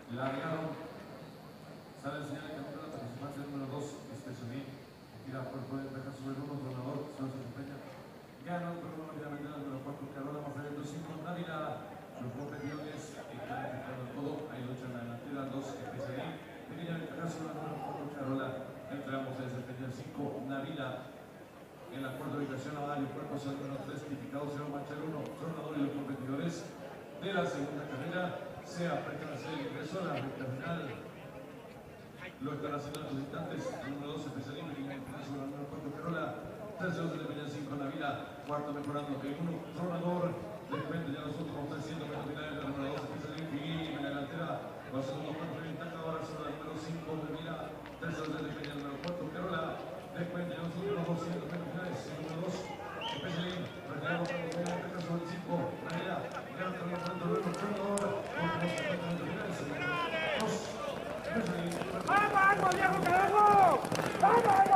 Largaron. Sale el señal de camino la participante número 2, Especialí. Tira por poder dejar sobre el 1, Tronador, se desempeña. Gana el programa rápidamente el número 4, Carola, más adelante 5, Dávila. Los competidores clarificando todo. Hay lucha en la delantera, 2, Especialí. Pequeña ventaja sobre el número 4, Carola. Entre ambos se desempeña 5, Dávila. En la cuarta ubicación, Avalio, cuerpo el número 3, tipificado 0, mancha el 1, Tronador y los competidores de la segunda carrera se apretan a hacer el ingreso a la recta final. Lo están haciendo los visitantes. El número 2, Especialista, sobre el número 4, Carola. Tercero, se depenía 5, Navila. Cuarto, mejorando el 1, Tronador. De repente, ya los últimos 300 metros finales, el número 2, Especialista, y en la delantera. Los segundos 4 ventaja ahora sobre el número 5, Navila. Tercero, se depenía el número 4, Carola. Después, ya los últimos 200 metros finales, el número 2, Especialista. Retirado para los ventaja sobre el 5, Navila. Gana el número 4, Tronador. Últimos 50 metros finales, el número 2. ¡Vamos, viejo carajo! ¡Vamos!